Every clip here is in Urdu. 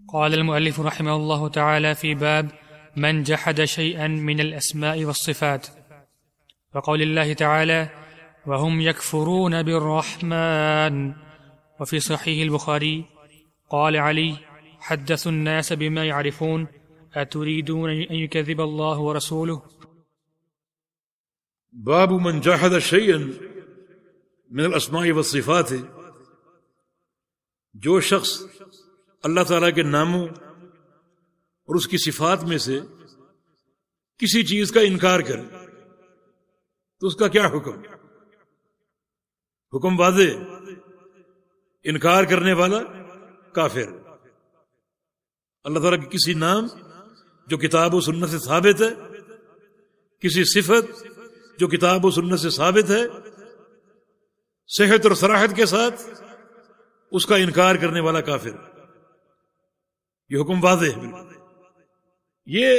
قال المؤلف رحمه الله تعالى في باب من جحد شيئا من الأسماء والصفات، وقول الله تعالى وهم يكفرون بالرحمن. وفي صحيح البخاري قال علي حدثوا الناس بما يعرفون أتريدون أن يكذب الله ورسوله. باب من جحد شيئا من الاسماء والصفات، جو شخص اللہ تعالیٰ کے ناموں اور اس کی صفات میں سے کسی چیز کا انکار کرے تو اس کا کیا حکم؟ حکم واضح، انکار کرنے والا کافر۔ اللہ تعالیٰ کے کسی نام جو کتاب و سنت سے ثابت ہے، کسی صفت جو کتاب و سنت سے ثابت ہے، صحت اور صراحت کے ساتھ، اس کا انکار کرنے والا کافر۔ یہ حکم واضح ہے۔ یہ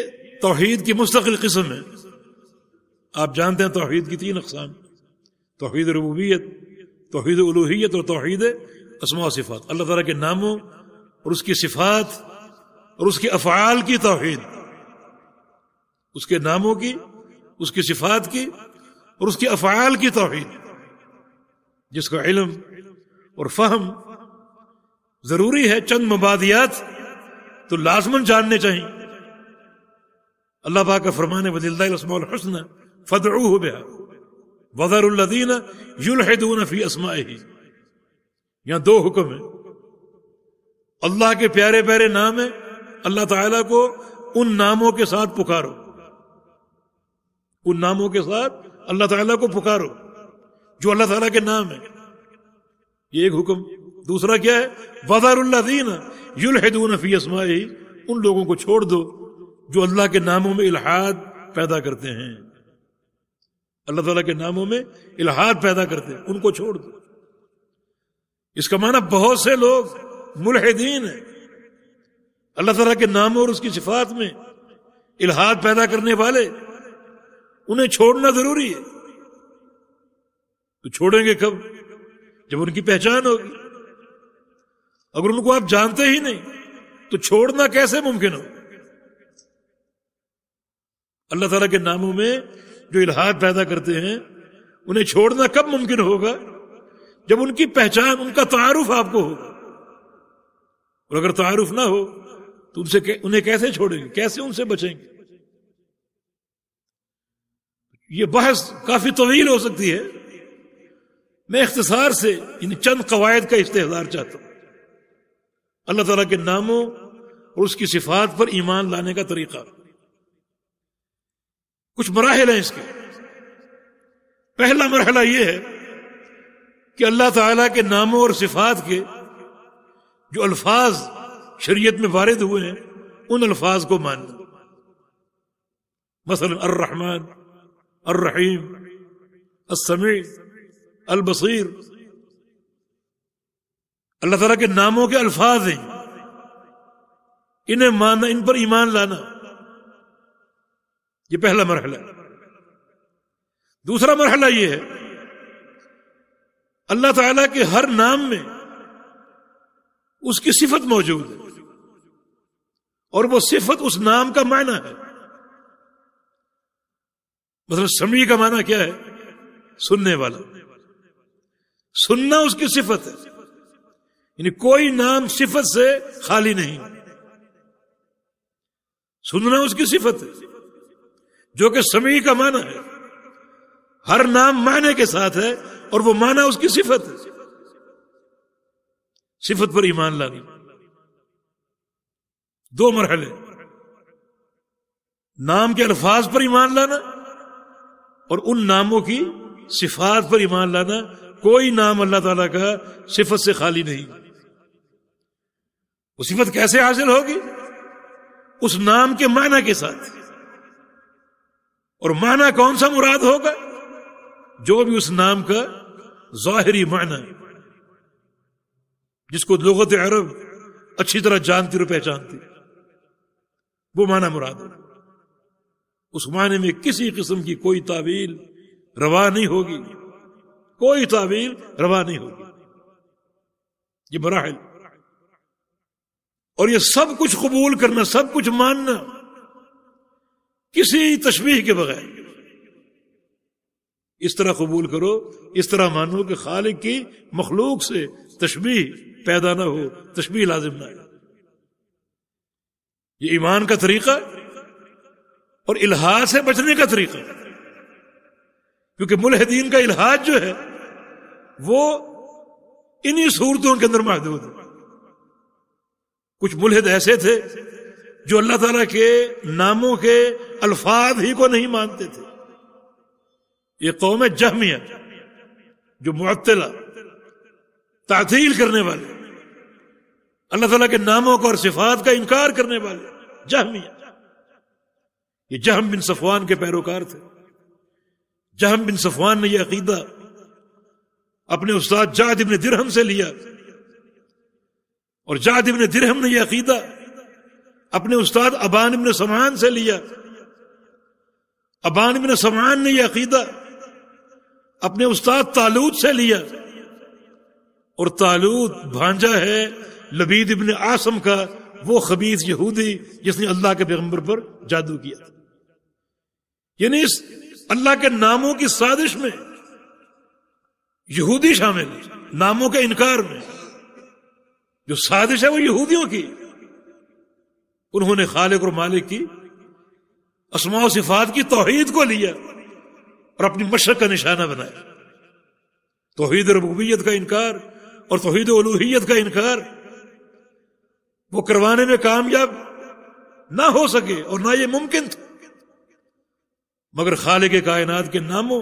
توحید کی مستقل قسم ہے۔ آپ جانتے ہیں توحید کی 3 اقسام: توحید ربوبیت، توحید الوہیت اور توحید اسماء و صفات۔ اللہ تعالیٰ کے ناموں اور اس کی صفات اور اس کے افعال کی توحید، اس کے ناموں کی، اس کی صفات کی اور اس کے افعال کی توحید، جس کا علم اور فہم ضروری ہے۔ چند مبادیات تو لازماً جاننے چاہیے۔ اللہ پاک کا فرمان ہے وَلِلَّهِ الْأَسْمَاءُ الْحُسْنَى فَادْعُوهُ بِهَا وَذَرُوا الَّذِينَ يُلْحِدُونَ فِي أَسْمَائِهِ۔ یہاں 2 حکم ہیں۔ اللہ کے پیارے پیارے نام ہیں، اللہ تعالیٰ کو ان ناموں کے ساتھ پکارو، ان ناموں کے ساتھ اللہ تعالیٰ کو پکارو جو اللہ تعالیٰ کے نام ہیں۔ یہ ایک حکم۔ دوسرا کیا ہے؟ وَذَرُوا الَّذِينَ يُلْحِدُونَ فِي أَسْمَائِهِ، ان لوگوں کو چھوڑ دو جو اللہ کے ناموں میں الحاد پیدا کرتے ہیں۔ اللہ تعالیٰ کے ناموں میں الحاد پیدا کرتے ہیں، ان کو چھوڑ دو۔ اس کا معنی بہت سے لوگ ملحدین ہیں، اللہ تعالیٰ کے ناموں اور اس کی صفات میں الحاد پیدا کرنے والے، انہیں چھوڑنا ضروری ہے۔ تو چھوڑیں گے کب؟ جب ان کی پہچان ہوگی۔ اگر ان کو آپ جانتے ہی نہیں تو چھوڑنا کیسے ممکن ہو؟ اللہ تعالیٰ کے ناموں میں جو الحاد پیدا کرتے ہیں انہیں چھوڑنا کب ممکن ہوگا؟ جب ان کی پہچان، ان کا تعارف آپ کو ہوگا۔ اور اگر تعارف نہ ہو تو انہیں کیسے چھوڑیں گے؟ کیسے ان سے بچیں گے؟ یہ بحث کافی طویل ہو سکتی ہے۔ میں اختصار سے ان چند قواعد کا استحضار چاہتا ہوں۔ اللہ تعالیٰ کے ناموں اور اس کی صفات پر ایمان لانے کا طریقہ۔ کچھ مراحل ہیں اس کے۔ پہلا مرحلہ یہ ہے کہ اللہ تعالیٰ کے ناموں اور صفات کے جو الفاظ شریعت میں وارد ہوئے ہیں ان الفاظ کو ماننا۔ مثلا الرحمن، الرحیم، السمیع، البصیر، اللہ تعالیٰ کے ناموں کے الفاظ ہیں، انہیں ماننا، ان پر ایمان لانا، یہ پہلا مرحلہ ہے۔ دوسرا مرحلہ یہ ہے اللہ تعالیٰ کے ہر نام میں اس کی صفت موجود ہے اور وہ صفت اس نام کا معنی ہے۔ مثلا سمیع کا معنی کیا ہے؟ سننے والا۔ سننا اس کی صفت ہے، یعنی کوئی نام صفت سے خالی نہیں۔ سننا اس کی صفت ہے جو کہ سمیع کا معنی ہے۔ ہر نام معنی کے ساتھ ہے اور وہ معنی اس کی صفت ہے۔ صفت پر ایمان لانا۔ 2 مرحلے: نام کے الفاظ پر ایمان لانا اور ان ناموں کی صفات پر ایمان لانا۔ کوئی نام اللہ تعالیٰ کا صفت سے خالی نہیں۔ وہ صفت کیسے حاصل ہوگی؟ اس نام کے معنی کے ساتھ۔ اور معنی کون سا مراد ہوگا؟ جو بھی اس نام کا ظاہری معنی، جس کو لغت عرب اچھی طرح جانتی اور پہچانتی، وہ معنی مراد ہے۔ اس معنی میں کسی قسم کی کوئی تعویل روا نہیں ہوگی، کوئی تعویل روا نہیں ہوگی۔ یہ مراحل۔ اور یہ سب کچھ قبول کرنا، سب کچھ ماننا کسی تشبیہ کے بغیر، اس طرح قبول کرو، اس طرح مانو کہ خالق کی مخلوق سے تشبیہ پیدا نہ ہو، تشبیہ لازم نہ ہو۔ یہ ایمان کا طریقہ اور الحاد سے بچنے کا طریقہ، کیونکہ ملحدین کا الحاد جو ہے وہ انہی صورتوں کے اندر محدود ہے۔ کچھ ملحد ایسے تھے جو اللہ تعالیٰ کے ناموں کے الفاظ ہی کو نہیں مانتے تھے۔ یہ قوم جہمیہ جو معطلہ، تعطیل کرنے والے، اللہ تعالیٰ کے ناموں کو اور صفات کا انکار کرنے والے جہمیہ، یہ جہم بن صفوان کے پیروکار تھے۔ جہم بن صفوان نے یہ عقیدہ اپنے استاد جعد بن درہم سے لیا، اور جعد بن درہم نے یہ عقیدہ اپنے استاد ابان بن سمعان سے لیا۔ ابان بن سمعان نے یہ عقیدہ اپنے استاد طالوت سے لیا، اور طالوت بھانجا ہے لبید ابن عاصم کا، وہ خبیث یہودی جس نے اللہ کے پیغمبر پر جادو کیا تھا۔ یعنی اس اللہ کے ناموں کی سازش میں یہودی شامل ہے، ناموں کے انکار میں جو سازش ہے وہ یہودیوں کی۔ انہوں نے خالق اور مالک کی اسماء و صفات کی توحید کو لیا اور اپنی مشرق کا نشانہ بنایا۔ توحید ربوبیت کا انکار اور توحید الوہیت کا انکار وہ کروانے میں کامیاب نہ ہو سکے اور نہ یہ ممکن تھا، مگر خالق کائنات کے ناموں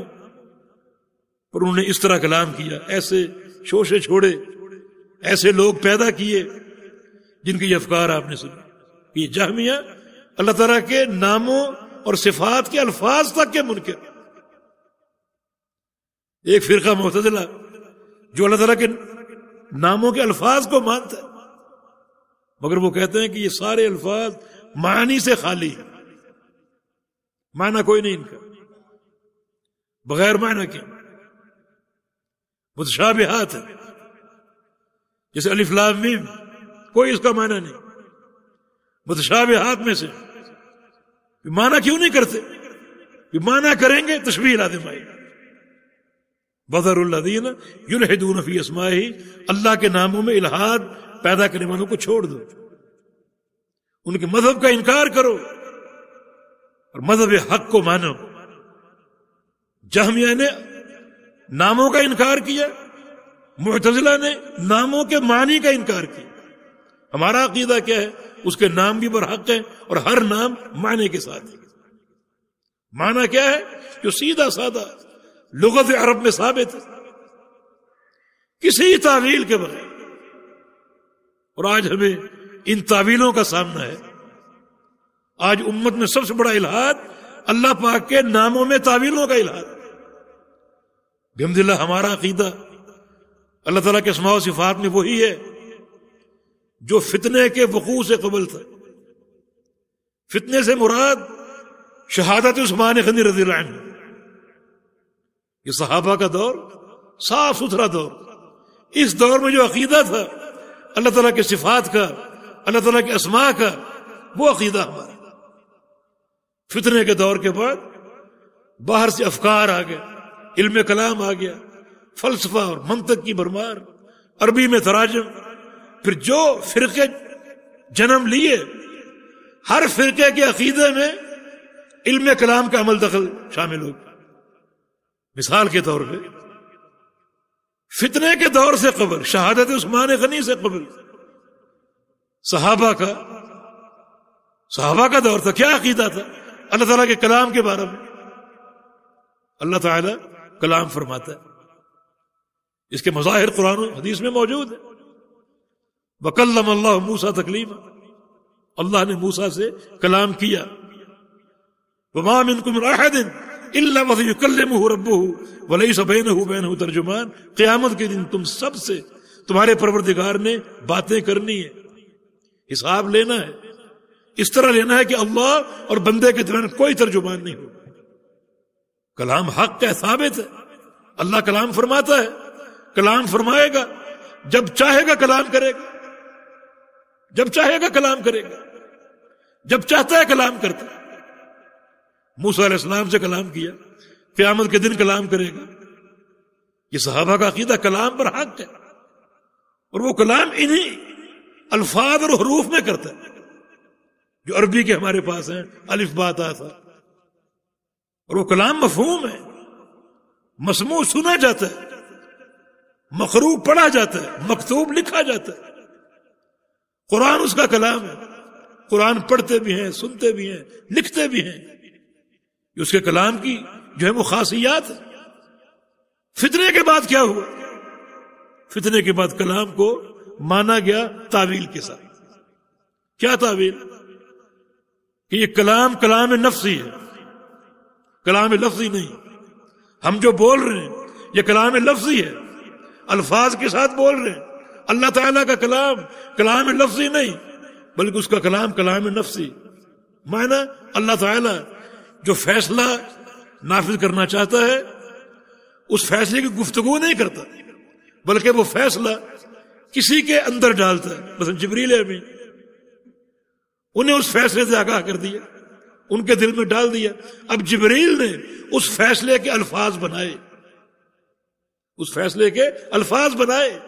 پر انہوں نے اس طرح کلام کیا، ایسے شوشے چھوڑے، ایسے لوگ پیدا کیے جن کے یہ افکار آپ نے سنے۔ یہ جہمیہ اللہ تعالیٰ کے ناموں اور صفات کے الفاظ تک کے منکر۔ ایک فرقہ معتزلہ جو اللہ تعالیٰ کے ناموں کے الفاظ کو مانتا ہے، مگر وہ کہتے ہیں کہ یہ سارے الفاظ معنی سے خالی ہیں، معنی کوئی نہیں ان کا، بغیر معنی کے متشابہات ہے، جیسے الف لام میم، کوئی اس کا معنی نہیں، متشابہات میں سے۔ معنی کیوں نہیں کرتے؟ معنی کریں گے تشبیہ لازم آئے گا۔ وَذَرُوا الَّذِينَ يُلْحِدُونَ فِي أَسْمَائِهِ، اللہ کے ناموں میں الحاد پیدا کرنے والوں کو چھوڑ دو، ان کے مذہب کا انکار کرو اور مذہب حق کو مانو۔ جہمیہ نے ناموں کا انکار کیا، معتزلہ نے ناموں کے معنی کا انکار کیا۔ ہمارا عقیدہ کیا ہے؟ اس کے نام بھی برحق ہیں اور ہر نام معنی کے ساتھ ہے۔ معنی کیا ہے؟ جو سیدھا سادہ لغت عرب میں ثابت ہے، کسی تعویل کے بغیر۔ اور آج ہمیں ان تعویلوں کا سامنا ہے۔ آج امت میں سب سے بڑا الحاد اللہ پاک کے ناموں میں تعویلوں کا الحاد۔ بحمدللہ ہمارا عقیدہ اللہ تعالیٰ کے اسماء و صفات میں وہی ہے جو فتنے کے وقوع سے قبل تھا۔ فتنے سے مراد شہادت عثمان غنی رضی اللہ عنہ، یہ صحابہ کا دور، صاف ستھرا دور۔ اس دور میں جو عقیدہ تھا اللہ تعالیٰ کے صفات کا، اللہ تعالیٰ کے اسماء کا، وہ عقیدہ ہمارا۔ فتنے کے دور کے بعد باہر سے افکار آ گئے، علم کلام آ گیا، فلسفہ اور منطق کی بھرمار، عربی میں تراجم، پھر جو فرقے جنم لیے، ہر فرقے کے عقیدے میں علم کلام کا عمل دخل شامل ہو گیا۔ مثال کے طور پہ فتنے کے دور سے قبل، شہادت عثمان غنی سے قبل، صحابہ کا دور تھا، کیا عقیدہ تھا اللہ تعالیٰ کے کلام کے بارے میں؟ اللہ تعالیٰ کلام فرماتا ہے، اس کے مظاہر قرآن و حدیث میں موجود ہے۔ وَكَلَّمَ اللَّهُ مُوسَىٰ تَكْلِيمًا، اللہ نے موسیٰ سے کلام کیا۔ وَمَا مِنْكُمْ مِنْ أَحَدٍ إِلَّا وَسَيُكَلِّمُهُ رَبُّهُ وَلَيْسَ بَيْنَهُ وَبَيْنَهُ تَرْجُمَانٌ، قیامت کے دن تم سب سے تمہارے پروردگار نے باتیں کرنی ہے، حساب لینا ہے، اس طرح لینا ہے کہ اللہ اور بندے کے درمیان کوئی ترجمان نہیں ہو۔ کلام حق ہے، ثابت ہے، اللہ کلام فرماتا ہے، کلام فرمائے گا، جب چاہے گا کلام کرے گا۔ جب چاہے گا کلام کرے گا، جب چاہتا ہے کلام کرتا ہے۔ موسیٰ علیہ السلام سے کلام کیا، قیامت کے دن کلام کرے گا۔ یہ صحابہ کا عقیدہ کلام پر حق ہے، اور وہ کلام انہی الفاظ اور حروف میں کرتا ہے جو عربی کے ہمارے پاس ہیں، الف با تا ثا، اور وہ کلام مفہوم ہے، مسموع سنا جاتا ہے، مقروء پڑھا جاتا ہے، مکتوب لکھا جاتا ہے۔ قرآن اس کا کلام ہے، قرآن پڑھتے بھی ہیں، سنتے بھی ہیں، لکھتے بھی ہیں۔ یہ اس کے کلام کی جو ہے وہ خاصیات ہے۔ فتنے کے بعد کیا ہوا؟ فتنے کے بعد کلام کو مانا گیا تعویل کے ساتھ۔ کیا تعویل؟ کہ یہ کلام نفسی ہے، کلام لفظی نہیں۔ ہم جو بول رہے ہیں یہ کلام لفظی ہے، الفاظ کے ساتھ بول رہے ہیں۔ اللہ تعالیٰ کا کلام لفظی نہیں، بلکہ اس کا کلام نفسی۔ معنی اللہ تعالیٰ جو فیصلہ نافذ کرنا چاہتا ہے اس فیصلے کی گفتگو نہیں کرتا، بلکہ وہ فیصلہ کسی کے اندر ڈالتا ہے۔ مثلا جبریل امین، انہیں اس فیصلے سے آگاہ کر دیا، ان کے دل میں ڈال دیا۔ اب جبریل نے اس فیصلے کے الفاظ بنائے، اس فیصلے کے الفاظ بنائے،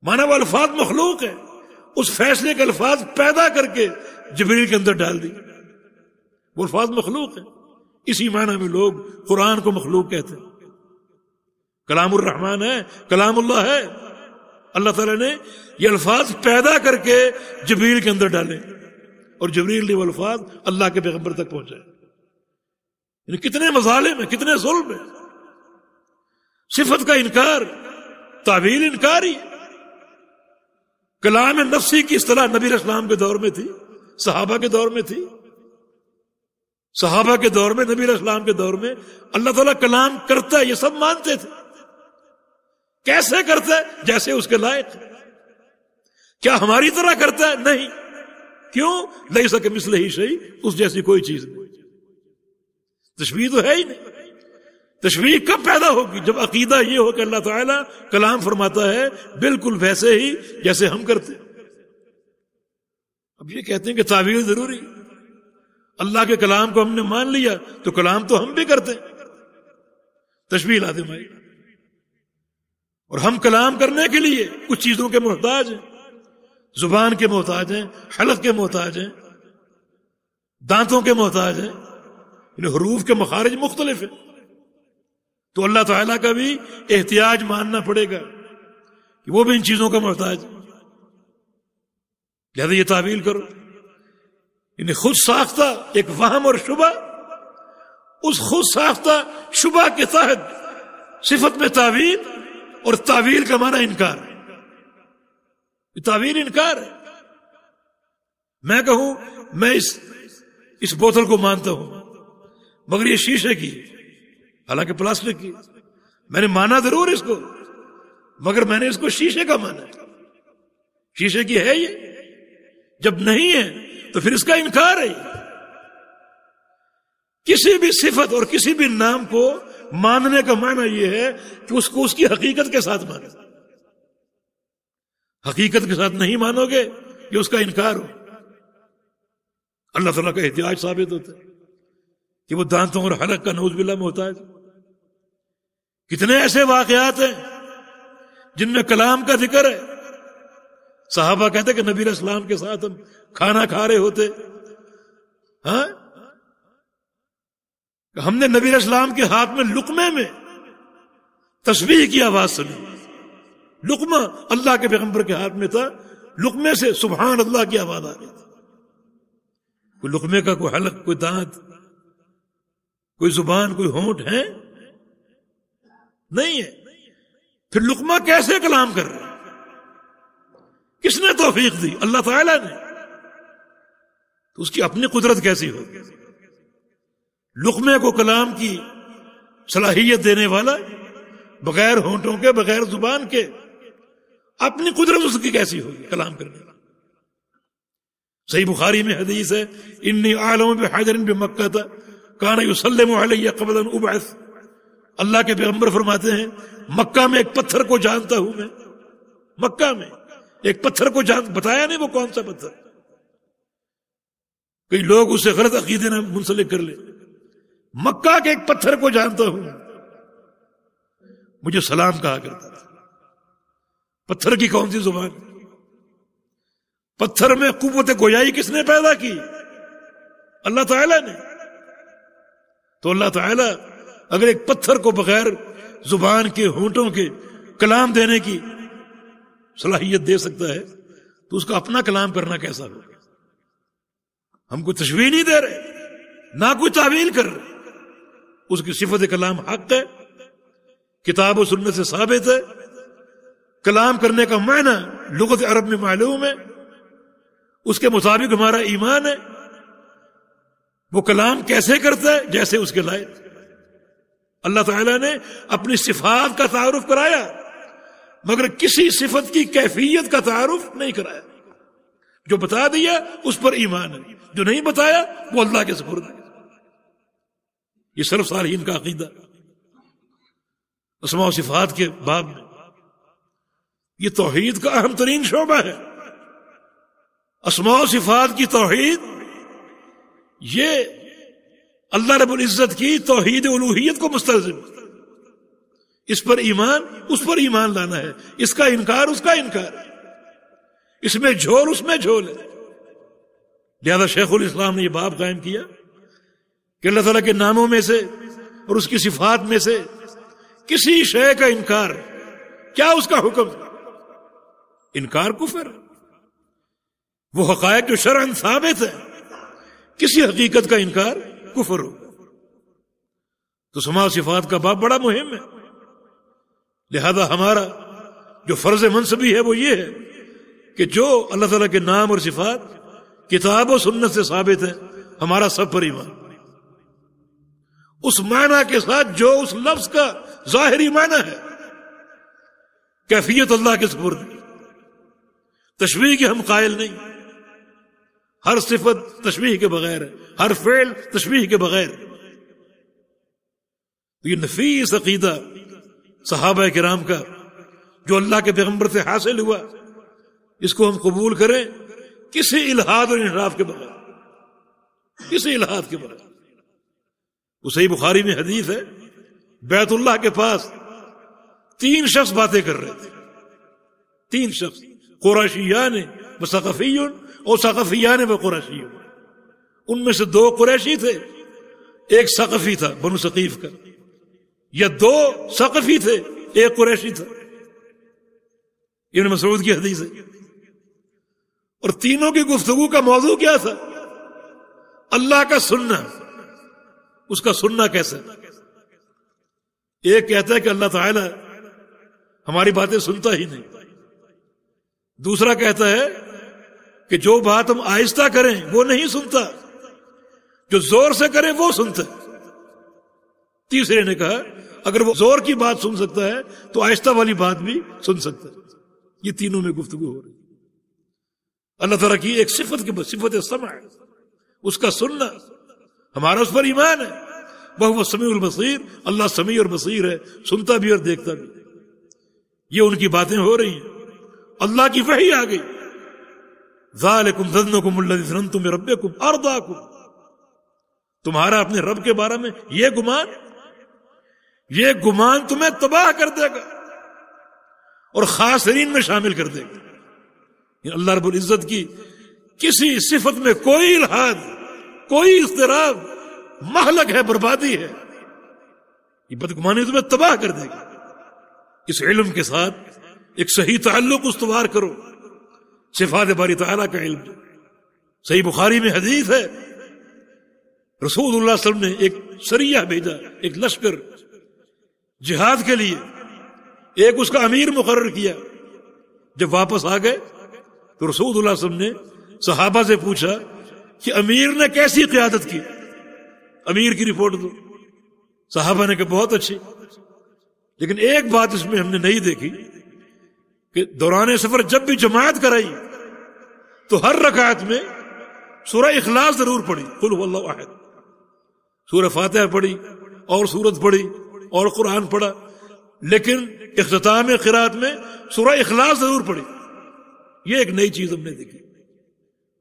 مانا وہ الفاظ مخلوق ہے، اس فیصلے کے الفاظ پیدا کر کے جبریل کے اندر ڈال دی۔ وہ الفاظ مخلوق ہیں۔ اسی معنی میں لوگ قرآن کو مخلوق کہتے ہیں۔ کلام الرحمن ہے، کلام اللہ ہے۔ اللہ تعالیٰ نے یہ الفاظ پیدا کر کے جبریل کے اندر ڈالے، اور جبریل نے وہ الفاظ اللہ کے پیغمبر تک پہنچائے۔ یعنی کتنے مظالم ہیں، کتنے ظلم ہیں۔ صفت کا انکار تعویل انکار ہی۔ کلام نفسی کی اصطلاح نبی علیہ السلام کے دور میں تھی، صحابہ کے دور میں تھی۔ صحابہ کے دور میں، نبی علیہ السلام کے دور میں اللہ تعالیٰ کلام کرتا ہے، یہ سب مانتے تھے۔ کیسے کرتا ہے؟ جیسے اس کے لائق۔ کیا ہماری طرح کرتا ہے؟ نہیں۔ کیوں؟ لیس کمثلہ شیء، اس جیسی کوئی چیز نہیں۔ تشبیہ تو ہے ہی نہیں۔ تشبیہ کب پیدا ہوگی؟ جب عقیدہ یہ ہو کہ اللہ تعالیٰ کلام فرماتا ہے بالکل ویسے ہی جیسے ہم کرتے۔ اب یہ کہتے ہیں کہ تعویل ضروری، اللہ کے کلام کو ہم نے مان لیا تو کلام تو ہم بھی کرتے ہیں۔ تشبیہ لازم آئی، اور ہم کلام کرنے کے لیے کچھ چیزوں کے محتاج ہیں، زبان کے محتاج ہیں، حلق کے محتاج ہیں، دانتوں کے محتاج ہیں، یعنی حروف کے مخارج مختلف ہیں۔ تو اللہ تعالیٰ کا بھی احتیاج ماننا پڑے گا کہ وہ بھی ان چیزوں کا محتاج ہے، لہذا یہ تعویل کرو۔ یعنی خود ساختہ ایک وہم اور شبہ، اس خود ساختہ شبہ کے تحت صفت میں تعویل، اور تعویل کا معنی انکار ہے۔ تعویل انکار ہے۔ میں کہوں میں اس بوتل کو مانتا ہوں مگر یہ شیشے کی، حالانکہ پلاسٹک کی، میں نے مانا ضرور اس کو، مگر میں نے اس کو شیشے کا مانا ہے۔ شیشے کی ہے یہ؟ جب نہیں ہے تو پھر اس کا انکار ہے۔ کسی بھی صفت اور کسی بھی نام کو ماننے کا معنی یہ ہے کہ اس کو اس کی حقیقت کے ساتھ مانے۔ حقیقت کے ساتھ نہیں مانو گے یہ اس کا انکار ہو۔ اللہ تعالیٰ کا احتیاج ثابت ہوتا ہے کہ وہ دانتوں اور حلق کا نعوذ باللہ محتاج۔ کتنے ایسے واقعات ہیں جن میں کلام کا ذکر ہے۔ صحابہ کہتے کہ نبی علیہ السلام کے ساتھ ہم کھانا کھا رہے ہوتے، ہاں ہم نے نبی علیہ السلام کے ہاتھ میں لقمے میں تسبیح کی آواز سنی۔ لقمہ اللہ کے پیغمبر کے ہاتھ میں تھا، لقمے سے سبحان اللہ کی آواز آ رہی تھی۔ کوئی لقمے کا کوئی حلق، کوئی دانت، کوئی زبان، کوئی ہونٹ ہے؟ نہیں ہے۔ پھر لقمہ کیسے کلام کر رہا ہے؟ کس نے توفیق دی؟ اللہ تعالیٰ نے۔ تو اس کی اپنی قدرت کیسی ہوگی؟ لقمے کو کلام کی صلاحیت دینے والا، بغیر ہونٹوں کے، بغیر زبان کے، اپنی قدرت اس کی کیسی ہوگی کلام کرنے والا؟ صحیح بخاری میں حدیث ہے، انی اعلم بحجر بمکہ کان یسلم علی قبل ان ابعث۔ اللہ کے پیغمبر فرماتے ہیں مکہ میں ایک پتھر کو جانتا ہوں میں، مکہ میں ایک پتھر کو بتایا نہیں وہ کون سا پتھر. کئی لوگ اسے غلط عقیدے نہ منسلک کر لیں. مکہ کے ایک پتھر کو جانتا ہوں، مجھے سلام کہا کرتا تھا. پتھر کی کون سی زبان؟ پتھر میں قوت گویائی کس نے پیدا کی؟ اللہ تعالیٰ نے. تو اللہ تعالیٰ اگر ایک پتھر کو بغیر زبان کے ہونٹوں کے کلام دینے کی صلاحیت دے سکتا ہے تو اس کا اپنا کلام کرنا کیسا ہوگا؟ ہم کوئی تشبیہ نہیں دے رہے، نہ کوئی تعویل کر رہے. اس کی صفت کلام حق ہے، کتاب و سنت سے ثابت ہے. کلام کرنے کا معنی لغت عرب میں معلوم ہے، اس کے مطابق ہمارا ایمان ہے. وہ کلام کیسے کرتا ہے؟ جیسے اس کے لائق. اللہ تعالیٰ نے اپنی صفات کا تعارف کرایا مگر کسی صفت کی کیفیت کا تعارف نہیں کرایا. جو بتا دیا اس پر ایمان ہے، جو نہیں بتایا وہ اللہ کے سپرد ہے. یہ سلف صالحین کا عقیدہ. اسماء و صفات کے باب میں یہ توحید کا اہم ترین شعبہ ہے. اسماء و صفات کی توحید یہ اللہ رب العزت کی توحید الوہیت کو مستلزم. اس پر ایمان، اس پر ایمان لانا ہے. اس کا انکار، اس کا انکار. اس میں جھول، اس میں جھول ہے. لہذا شیخ الاسلام نے یہ باب قائم کیا کہ اللہ تعالیٰ کے ناموں میں سے اور اس کی صفات میں سے کسی شے کا انکار، کیا اس کا حکم؟ انکار کفر. وہ حقائق جو شرعاً ثابت ہے، کسی حقیقت کا انکار کفر ہو. تو اسماء و صفات کا باب بڑا مہم ہے. لہذا ہمارا جو فرض منصبی ہے وہ یہ ہے کہ جو اللہ تعالیٰ کے نام اور صفات کتاب و سنت سے ثابت ہے، ہمارا سب پر ایمان. اس معنی کے ساتھ جو اس لفظ کا ظاہری معنی ہے، کیفیت اللہ کے سپرد. تشبیہ کے ہم قائل نہیں. ہر صفت تشبیہ کے بغیر ہے، ہر فعل تشبیہ کے بغیر. تو یہ نفیس عقیدہ صحابہ کرام کا جو اللہ کے پیغمبر سے حاصل ہوا، اس کو ہم قبول کریں کسی الحاد اور انحراف کے بغیر، کسی الحاد کے بغیر. وہ صحیح بخاری میں حدیث ہے، بیت اللہ کے پاس 3 شخص باتیں کر رہے تھے. 3 شخص، قریشیان و ثقفیون اور ثقفیان و قریشیون. ان میں سے 2 قریشی تھے، ایک ثقفی تھا بنو ثقیف کا، یا 2 ثقفی تھے، ایک قریشی تھا. ابن مسعود کی حدیث ہے. اور تینوں کی گفتگو کا موضوع کیا تھا؟ اللہ کا سننا. اس کا سننا کیسا؟ ایک کہتا ہے کہ اللہ تعالی ہماری باتیں سنتا ہی نہیں. دوسرا کہتا ہے کہ جو بات ہم آہستہ کریں وہ نہیں سنتا، جو زور سے کریں وہ سنتا ہے. تیسرے نے کہا اگر وہ زور کی بات سن سکتا ہے تو آہستہ والی بات بھی سن سکتا ہے. یہ تینوں میں گفتگو ہو رہی ہے. اللہ تعالیٰ کی ایک صفت کے صفت سمع ہے، اس کا سننا. ہمارا اس پر ایمان ہے. وہ سمیع البصیر، اللہ سمیع اور بصیر ہے، سنتا بھی اور دیکھتا بھی. یہ ان کی باتیں ہو رہی ہیں. اللہ کی وحی آ گئی. ذالکم ظنکم الذی ظننتم بربکم ارداکم. تمہارا اپنے رب کے بارے میں یہ گمان تمہیں تباہ کر دے گا اور خاسرین میں شامل کر دے گا. اللہ رب العزت کی کسی صفت میں کوئی الحاد، کوئی اضطراب مہلک ہے، بربادی ہے. یہ بدگمانی تمہیں تباہ کر دے گی. اس علم کے ساتھ ایک صحیح تعلق استوار کرو. صفات باری تعالیٰ کا علم. صحیح بخاری میں حدیث ہے، رسول اللہ صلی اللہ علیہ وسلم نے ایک سریہ بھیجا، ایک لشکر جہاد کے لیے. ایک اس کا امیر مقرر کیا. جب واپس آ گئے تو رسول اللہ صلی اللہ علیہ وسلم نے صحابہ سے پوچھا کہ امیر نے کیسی قیادت کی، امیر کی رپورٹ دو. صحابہ نے کہا بہت اچھی، لیکن ایک بات اس میں ہم نے نہیں دیکھی کہ دوران سفر جب بھی جماعت کرائی تو ہر رکعت میں سورہ اخلاص ضرور پڑھی، قل هو اللہ احد. سورہ فاتحہ پڑھی اور سورت پڑھی اور قرآن پڑھا، لیکن اختتام قرات میں سورہ اخلاص ضرور پڑھی. یہ ایک نئی چیز ہم نے دیکھی.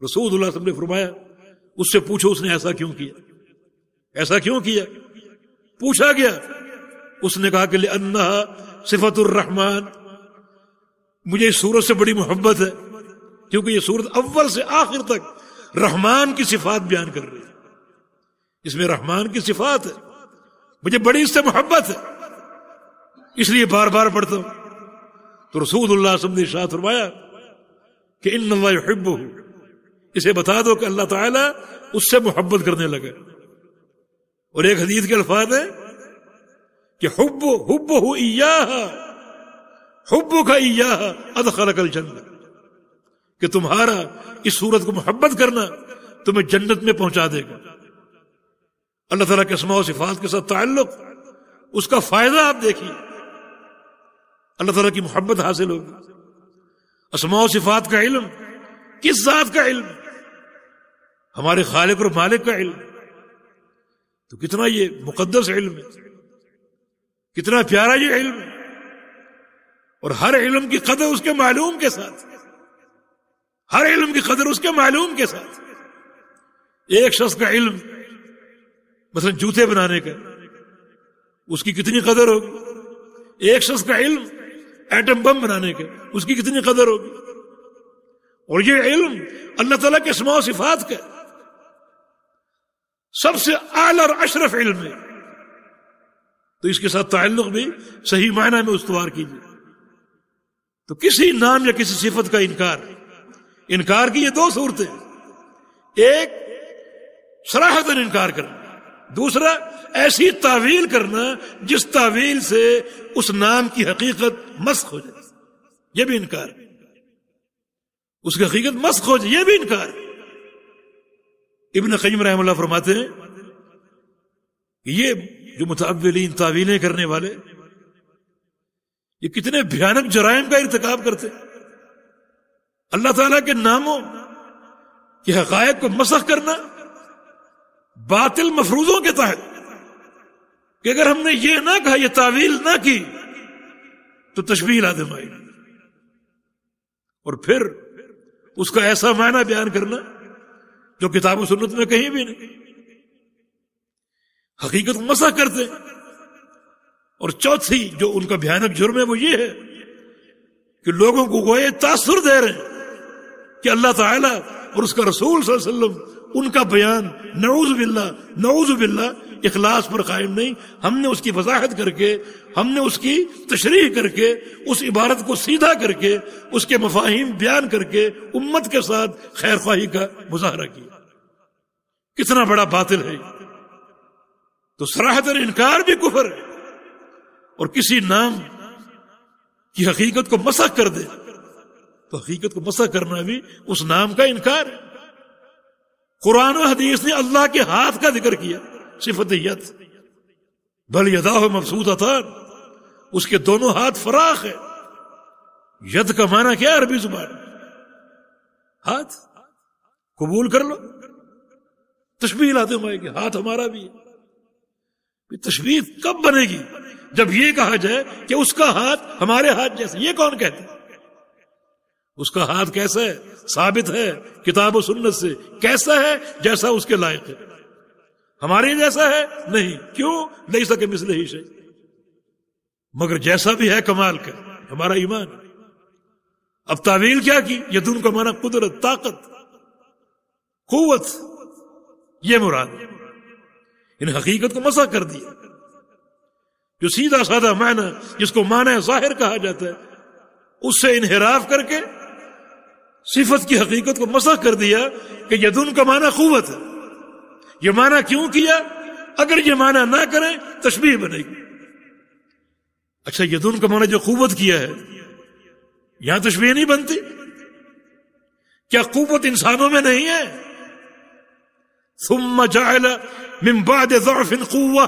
رسول اللہ صلی اللہ علیہ وسلم نے فرمایا اس سے پوچھو اس نے ایسا کیوں کیا, ایسا کیوں کیا. پوچھا گیا, اس نے کہا کہ لأنہا صفت الرحمن, مجھے اس سورت سے بڑی محبت ہے کیونکہ یہ سورت اول سے آخر تک رحمان کی صفات بیان کر رہی ہے. اس میں رحمان کی صفات ہے, مجھے بڑی اس سے محبت ہے, اس لیے بار بار پڑھتا ہوں. تو رسول اللہ صلی اللہ علیہ وسلم نے ارشاد فرمایا کہ ان اللہ یحبہ, اسے بتا دو کہ اللہ تعالیٰ اس سے محبت کرنے لگا. اور ایک حدیث کے الفاظ ہے کہ حبہ ایاہا, حبک ایاہا ادخلک الجنہ, کہ تمہارا اس صورت کو محبت کرنا تمہیں جنت میں پہنچا دے گا. اللہ تعالیٰ کے اسماء و صفات کے ساتھ تعلق, اس کا فائدہ آپ دیکھیے, اللہ تعالیٰ کی محبت حاصل ہوگی. اسماء و صفات کا علم کس ذات کا علم؟ ہمارے خالق اور مالک کا علم. تو کتنا یہ مقدس علم ہے, کتنا پیارا یہ علم ہے. اور ہر علم کی قدر اس کے معلوم کے ساتھ, ہر علم کی قدر اس کے معلوم کے ساتھ. ایک شخص کا علم مثلا جوتے بنانے کا, اس کی کتنی قدر ہوگی. ایک شخص کا علم ایٹم بم بنانے کا, اس کی کتنی قدر ہوگی. اور یہ علم اللہ تعالیٰ کے اسماء و صفات کا سب سے اعلی اور اشرف علم ہے. تو اس کے ساتھ تعلق بھی صحیح معنی میں استوار کیجیے. تو کسی نام یا کسی صفت کا انکار کی یہ دو صورتیں, ایک صراحتاً انکار کرنا, دوسرا ایسی تعویل کرنا جس تعویل سے اس نام کی حقیقت مسخ ہو جائے, یہ بھی انکار. اس کی حقیقت مسخ ہو جائے, یہ بھی انکار. ابن قیم رحمہ اللہ فرماتے ہیں کہ یہ جو متأولین تعویلیں کرنے والے, یہ کتنے بھیانک جرائم کا ارتکاب کرتے. اللہ تعالیٰ کے ناموں کی حقائق کو مسخ کرنا باطل مفروضوں کے تحت, کہ اگر ہم نے یہ نہ کہا, یہ تعویل نہ کی, تو تشبیہ لازم آئی. اور پھر اس کا ایسا معنی بیان کرنا جو کتاب و سنت میں کہیں بھی نہیں. حقیقت مسخ کرتے. اور چوتھی جو ان کا بھیانک جرم ہے وہ یہ ہے کہ لوگوں کو گوئے تاثر دے رہے ہیں کہ اللہ تعالیٰ اور اس کا رسول صلی اللہ علیہ وسلم ان کا بیان نعوذ باللہ اخلاص پر قائم نہیں. ہم نے اس کی وضاحت کر کے, ہم نے اس کی تشریح کر کے, اس عبارت کو سیدھا کر کے, اس کے مفاہیم بیان کر کے امت کے ساتھ خیر خواہی کا مظاہرہ کیا. کتنا بڑا باطل ہے. تو صراحتاً انکار بھی کفر ہے, اور کسی نام کی حقیقت کو مسخ کر دے تو حقیقت کو مسخ کرنا بھی اس نام کا انکار ہے. قرآن و حدیث نے اللہ کے ہاتھ کا ذکر کیا, صفت ید, بل یداہ مبسوطتان, اس کے دونوں ہاتھ فراخ ہے. ید کا معنی کیا ہے عربی زبان میں؟ ہاتھ. قبول کر لو, تشبیہ لاتے ہوئے کہ ہاتھ ہمارا بھی ہے. تشبیہ کب بنے گی؟ جب یہ کہا جائے کہ اس کا ہاتھ ہمارے ہاتھ جیسا. یہ کون کہتا ہے؟ اس کا ہاتھ کیسا ہے؟ ثابت ہے کتاب و سنت سے. کیسا ہے؟ جیسا اس کے لائق ہے. ہمارے جیسا ہے نہیں. کیوں؟ لیس کمثلہ شیء. مگر جیسا بھی ہے کمال کا, ہمارا ایمان. اب تعویل کیا کی؟ یدن کا معنی قدرت, طاقت, قوت, یہ مراد. ان حقیقت کو مسخ کر دیا. جو سیدھا سادہ معنی جس کو معنی ظاہر کہا جاتا ہے, اس سے انحراف کر کے صفت کی حقیقت کو مسخ کر دیا کہ یدن کا معنی قوت ہے. یہ معنی کیوں کیا؟ اگر یہ معنی نہ کریں تشبیہ بنے گی. اچھا, یدن کا معنی جو قوت کیا ہے, یہاں تشبیہ نہیں بنتی؟ کیا قوت انسانوں میں نہیں ہے؟ ثم جعل من بعد ضعف قوة,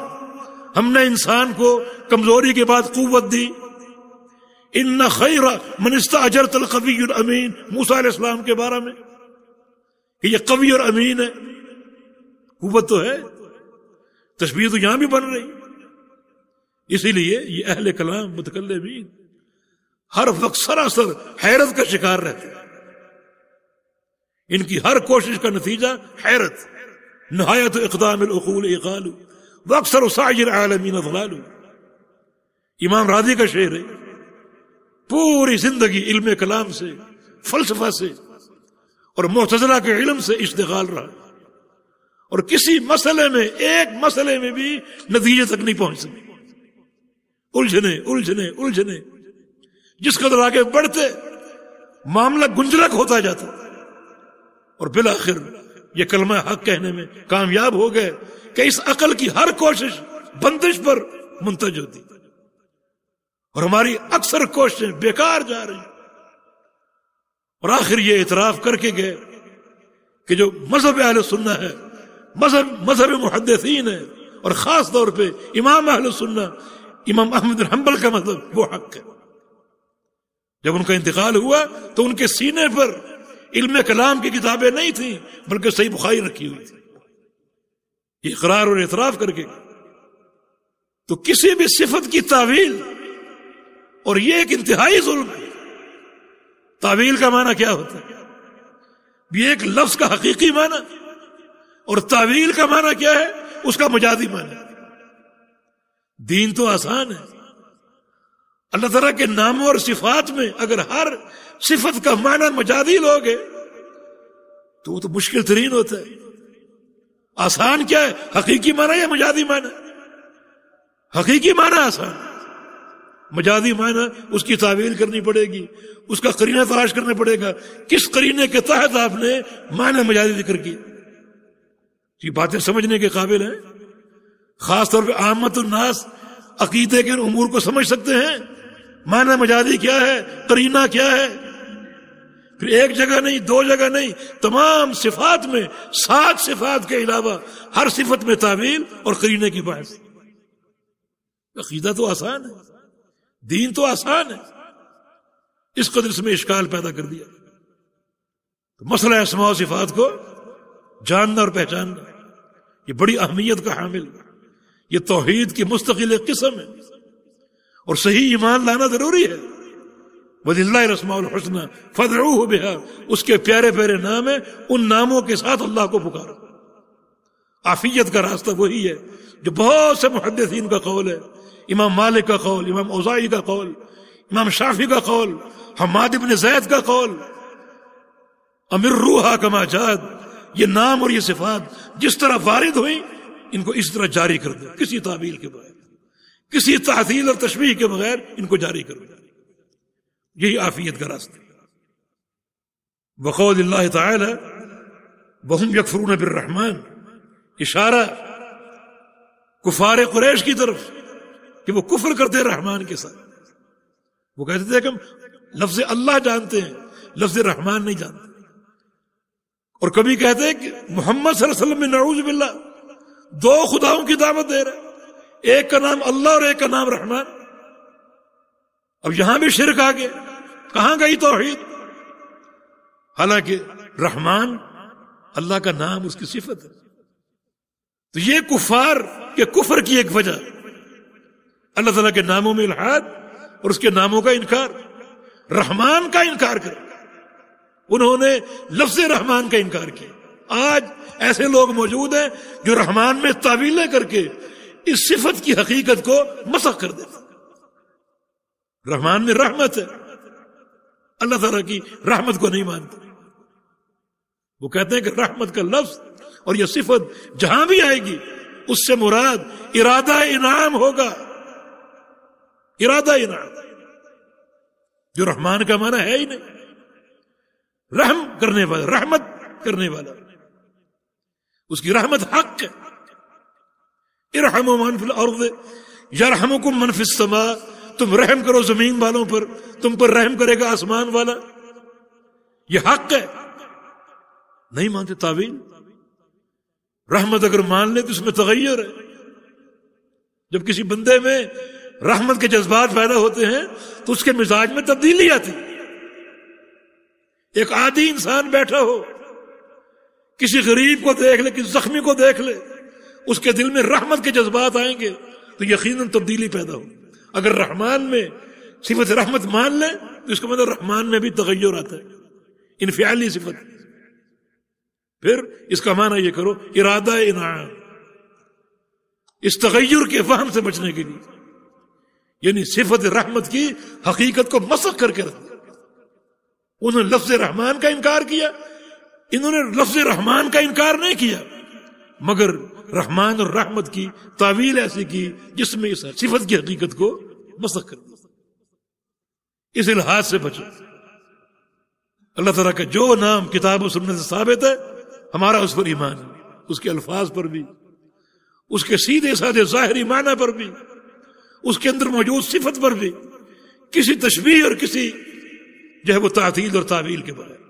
ہم نے انسان کو کمزوری کے بعد قوت دی. ان خیر من استاجرت القوی الامین, موسیٰ علیہ السلام کے بارے میں کہ یہ قوی اور امین ہے. قوت تو ہے, تشبیہ تو یہاں بھی بن رہی. اسی لیے یہ اہل کلام متکلمین ہر وقت سراسر حیرت کا شکار رہتے ہیں ان کی ہر کوشش کا نتیجہ حیرت. نہایت اقدام العقول اقال واکثر سعی العالمین ضلال. امام راضی کا شعر ہے. پوری زندگی علم کلام سے، فلسفہ سے اور معتزلہ کے علم سے اشتغال رہا، اور کسی مسئلے میں، ایک مسئلے میں بھی نتیجے تک نہیں پہنچ سکے. الجھنے الجھنے الجھنے، جس قدر آگے بڑھتے معاملہ گنجلک ہوتا جاتا، اور بالآخر یہ کلمہ حق کہنے میں کامیاب ہو گئے کہ اس عقل کی ہر کوشش بندش پر منتج ہوتی، اور ہماری اکثر کوششیں بیکار جا رہی. اور آخر یہ اعتراف کر کے گئے کہ جو مذہب اہل سنہ ہے، مذہب محدثین ہے، اور خاص طور پہ امام اہل سنہ امام احمد بن حنبل کا مذہب، وہ حق ہے. جب ان کا انتقال ہوا تو ان کے سینے پر علم کلام کی کتابیں نہیں تھیں، بلکہ صحیح بخاری رکھی ہوئی تھی. یہ اقرار اور اعتراف کر کے. تو کسی بھی صفت کی تعویل، اور یہ ایک انتہائی ظلم ہے. تعویل کا معنی کیا ہوتا ہے؟ یہ ایک لفظ کا حقیقی معنی، اور تعویل کا معنی کیا ہے؟ اس کا مجازی معنی. دین تو آسان ہے. اللہ تعالیٰ کے ناموں اور صفات میں اگر ہر صفت کا معنی مجازی لوگے تو وہ تو مشکل ترین ہوتا ہے. آسان کیا ہے؟ حقیقی معنی یا مجازی معنی؟ حقیقی معنی آسان، مجازی معنی اس کی تعویل کرنی پڑے گی، اس کا قرینہ تلاش کرنا پڑے گا. کس قرینے کے تحت آپ نے معنی مجازی ذکر کی؟ یہ باتیں سمجھنے کے قابل ہیں. خاص طور پہ عامت الناس عقیدے کے امور کو سمجھ سکتے ہیں. معنی مجازی کیا ہے، قرینہ کیا ہے. پھر ایک جگہ نہیں، دو جگہ نہیں، تمام صفات میں 7 صفات کے علاوہ ہر صفت میں تعویل اور قرینے کی بحث. عقیدہ تو آسان ہے، دین تو آسان ہے. اس قدر اس میں اشکال پیدا کر دیا. مسئلہ اسماء و صفات کو جاننا اور پہچاننا یہ بڑی اہمیت کا حامل ہے. یہ توحید کی مستقل ایک قسم ہے، اور صحیح ایمان لانا ضروری ہے. وَلِلَّهِ الْأَسْمَاءُ الْحُسْنَى فَادْعُوهُ بِهَا. اس کے پیارے پیارے نام ہیں، ان ناموں کے ساتھ اللہ کو پکارو. عافیت کا راستہ وہی ہے جو بہت سے محدثین کا قول ہے. امام مالک کا قول، امام اوزاعی کا قول، امام شافعی کا قول، حماد بن زید کا قول. امروها كما جاءت. یہ نام اور یہ صفات جس طرح وارد ہوئی ان کو اس طرح جاری کر دو، کسی تعبیر کے بغیر، کسی تعطیل اور تشبیہ کے بغیر ان کو جاری کر دو. یہی عافیت کا راستہ. وقول اللہ تعالی وهم یکفرون بالرحمن. اشارہ کفار قریش کی طرف کہ وہ کفر کرتے رحمان کے ساتھ. وہ کہتے تھے کہ ہم لفظ اللہ جانتے ہیں، لفظ رحمان نہیں جانتے. اور کبھی کہتے ہیں کہ محمد صلی اللہ علیہ وسلم میں نعوذ باللہ 2 خداؤں کی دعوت دے رہے، ایک کا نام اللہ اور ایک کا نام رحمان. اب یہاں بھی شرک آ گیا. کہاں گئی توحید؟ حالانکہ رحمان اللہ کا نام، اس کی صفت ہے. تو یہ کفار کے کفر کی ایک وجہ اللہ تعالیٰ کے ناموں میں الحاد اور اس کے ناموں کا انکار. رحمان کا انکار کر انہوں نے لفظ رحمان کا انکار کیا. آج ایسے لوگ موجود ہیں جو رحمان میں تعویلیں کر کے اس صفت کی حقیقت کو مسخ کر دیتے. رحمان میں رحمت ہے، اللہ تعالیٰ کی رحمت کو نہیں مانتے. وہ کہتے ہیں کہ رحمت کا لفظ اور یہ صفت جہاں بھی آئے گی اس سے مراد ارادہ انعام ہوگا. ارادہ انعام جو رحمان کا معنی ہے ہی نہیں. رحم کرنے والا، رحمت کرنے والا، اس کی رحمت حق ہے. ارحموا من فی الارض یرحمکم من فی السماء. تم رحم کرو زمین والوں پر، تم پر رحم کرے گا آسمان والا. یہ حق ہے. نہیں مانتے تعویل. رحمت اگر مان لے تو اس میں تغیر ہے. جب کسی بندے میں رحمت کے جذبات پیدا ہوتے ہیں تو اس کے مزاج میں تبدیلی آتی. ایک عادی انسان بیٹھا ہو، کسی غریب کو دیکھ لے، کسی زخمی کو دیکھ لے، اس کے دل میں رحمت کے جذبات آئیں گے تو یقیناً تبدیلی پیدا ہو. اگر رحمان میں صفت رحمت مان لیں تو اس کا مطلب رحمان میں بھی تغیر آتا ہے، انفعالی صفت. پھر اس کا معنی یہ کرو ارادہ انعام، اس تغیر کے فہم سے بچنے کے لیے، یعنی صفت رحمت کی حقیقت کو مسخ کر کے رکھ دیا۔ انہوں نے لفظ رحمان کا انکار کیا، انہوں نے لفظ رحمان کا انکار نہیں کیا، مگر رحمان اور رحمت کی تعویل ایسی کی جس میں اس صفت کی حقیقت کو مسخ کر دیا۔ اس الحاظ سے بچو۔ اللہ تعالیٰ کا جو نام کتاب و سنت سے ثابت ہے ہمارا اس پر ایمان ہے، اس کے الفاظ پر بھی، اس کے سیدھے سادھے ظاہری معنی پر بھی، اس کے اندر موجود صفت پر بھی، کسی تشبیہ اور کسی جو ہے وہ تعطیل اور تعویل کے بارے۔